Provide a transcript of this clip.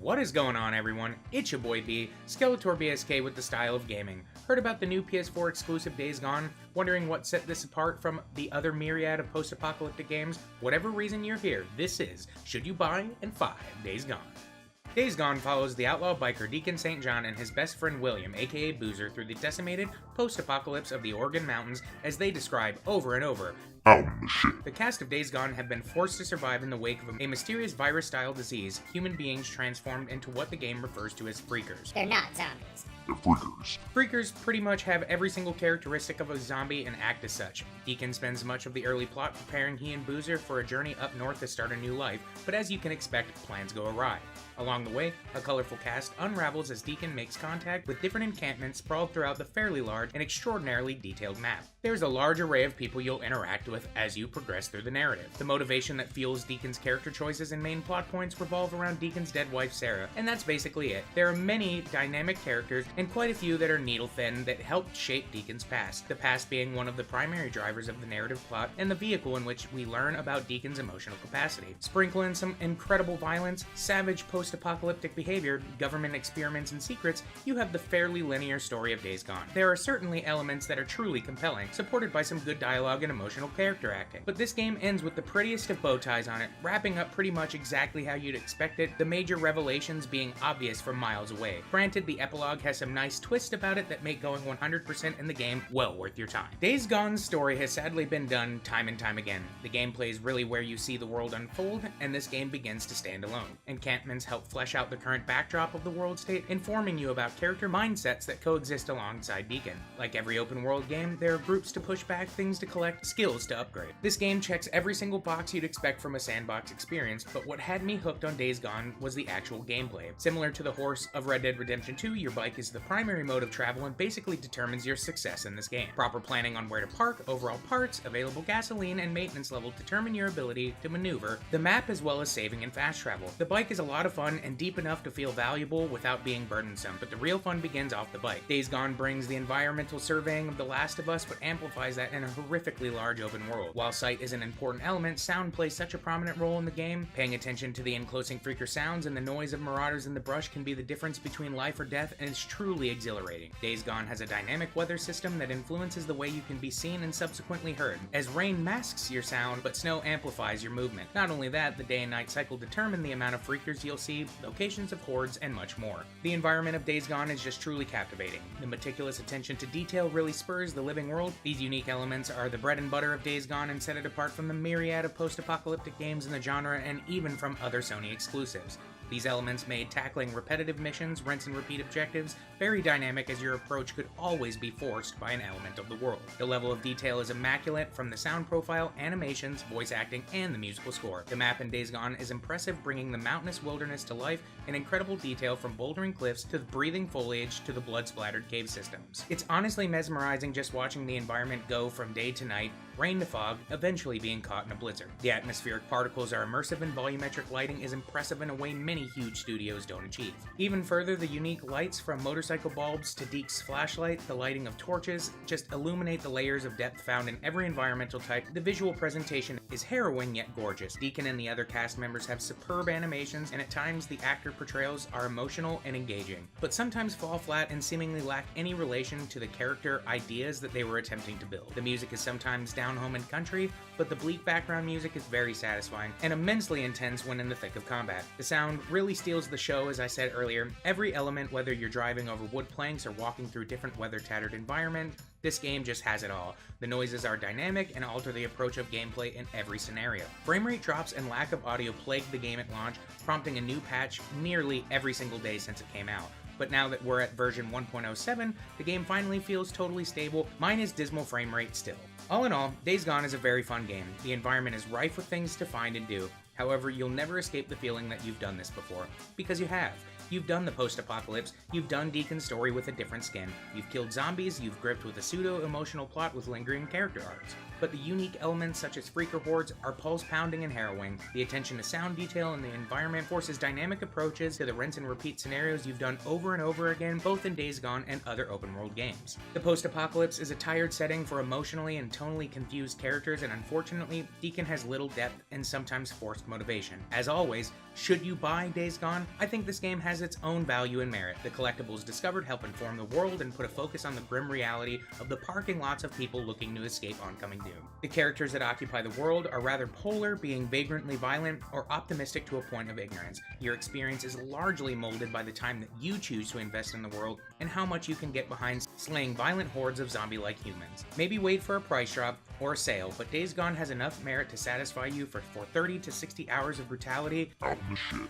What is going on, everyone? It's your boy B, Skeletor BSK with the style of gaming. Heard about the new PS4 exclusive Days Gone? Wondering what set this apart from the other myriad of post-apocalyptic games? Whatever reason you're here, this is Should You Buy and 5 Days Gone. Days Gone follows the outlaw biker Deacon St. John and his best friend William, aka Boozer, through the decimated post-apocalypse of the Oregon Mountains, as they describe over and over. The cast of Days Gone have been forced to survive in the wake of a mysterious virus-style disease, human beings transformed into what the game refers to as freakers. They're not zombies. They're freakers. Freakers pretty much have every single characteristic of a zombie and act as such. Deacon spends much of the early plot preparing he and Boozer for a journey up north to start a new life, but as you can expect, plans go awry. Along the way, a colorful cast unravels as Deacon makes contact with different encampments sprawled throughout the fairly large and extraordinarily detailed map. There's a large array of people you'll interact with as you progress through the narrative. The motivation that fuels Deacon's character choices and main plot points revolve around Deacon's dead wife Sarah, and that's basically it. There are many dynamic characters, and quite a few that are needle-thin that helped shape Deacon's past, the past being one of the primary drivers of the narrative plot and the vehicle in which we learn about Deacon's emotional capacity. Sprinkle in some incredible violence, savage post-apocalyptic behavior, government experiments and secrets, you have the fairly linear story of Days Gone. There are certainly elements that are truly compelling, supported by some good dialogue and emotional character acting. But this game ends with the prettiest of bow ties on it, wrapping up pretty much exactly how you'd expect it, the major revelations being obvious from miles away. Granted, the epilogue has some nice twist about it that make going 100% in the game well worth your time. Days Gone's story has sadly been done time and time again. The gameplay is really where you see the world unfold, and this game begins to stand alone. Encampments help flesh out the current backdrop of the world state, informing you about character mindsets that coexist alongside Deacon. Like every open world game, there are groups to push back, things to collect, skills to upgrade. This game checks every single box you'd expect from a sandbox experience, but what had me hooked on Days Gone was the actual gameplay. Similar to the horse of Red Dead Redemption 2, your bike is the primary mode of travel and basically determines your success in this game. Proper planning on where to park, overall parts, available gasoline, and maintenance level determine your ability to maneuver the map as well as saving and fast travel. The bike is a lot of fun and deep enough to feel valuable without being burdensome, but the real fun begins off the bike. Days Gone brings the environmental surveying of The Last of Us, but amplifies that in a horrifically large open world. While sight is an important element, sound plays such a prominent role in the game. Paying attention to the enclosing freaker sounds and the noise of marauders in the brush can be the difference between life or death, and it's truly exhilarating. Days Gone has a dynamic weather system that influences the way you can be seen and subsequently heard, as rain masks your sound, but snow amplifies your movement. Not only that, the day and night cycle determine the amount of freakers you'll see, locations of hordes, and much more. The environment of Days Gone is just truly captivating. The meticulous attention to detail really spurs the living world. These unique elements are the bread and butter of Days Gone and set it apart from the myriad of post-apocalyptic games in the genre and even from other Sony exclusives. These elements made tackling repetitive missions, rinse and repeat objectives, very dynamic as your approach could always be forced by an element of the world. The level of detail is immaculate from the sound profile, animations, voice acting, and the musical score. The map in Days Gone is impressive, bringing the mountainous wilderness to life in incredible detail from bouldering cliffs to the breathing foliage to the blood-splattered cave systems. It's honestly mesmerizing just watching the environment go from day to night, rain to fog, eventually being caught in a blizzard. The atmospheric particles are immersive and volumetric lighting is impressive in a way many huge studios don't achieve. Even further, the unique lights from motorcycle bulbs to Deke's flashlight, the lighting of torches, just illuminate the layers of depth found in every environmental type. The visual presentation is harrowing yet gorgeous. Deacon and the other cast members have superb animations, and at times the actor portrayals are emotional and engaging, but sometimes fall flat and seemingly lack any relation to the character ideas that they were attempting to build. The music is sometimes down home and country, but the bleak background music is very satisfying and immensely intense when in the thick of combat. The sound really steals the show, as I said earlier. Every element, whether you're driving over wood planks or walking through different weather-tattered environments, this game just has it all. The noises are dynamic and alter the approach of gameplay in every scenario. Frame rate drops and lack of audio plagued the game at launch, prompting a new patch nearly every single day since it came out. But now that we're at version 1.07, the game finally feels totally stable. Mine is dismal frame rate still. All in all, Days Gone is a very fun game. The environment is rife with things to find and do. However, you'll never escape the feeling that you've done this before, because you have. You've done the post-apocalypse, you've done Deacon's story with a different skin, you've killed zombies, you've gripped with a pseudo-emotional plot with lingering character arcs. But the unique elements such as freaker hordes are pulse-pounding and harrowing. The attention to sound detail in the environment forces dynamic approaches to the rinse and repeat scenarios you've done over and over again, both in Days Gone and other open-world games. The post-apocalypse is a tired setting for emotionally and tonally confused characters, and unfortunately, Deacon has little depth and sometimes forced motivation. As always, Should you buy Days Gone? I think this game has its own value and merit. The collectibles discovered help inform the world and put a focus on the grim reality of the parking lots of people looking to escape oncoming doom. The characters that occupy the world are rather polar, being vagrantly violent or optimistic to a point of ignorance. Your experience is largely molded by the time that you choose to invest in the world and how much you can get behind slaying violent hordes of zombie-like humans. Maybe wait for a price drop or a sale, but Days Gone has enough merit to satisfy you for 30 to 60 hours of brutality out in the shit.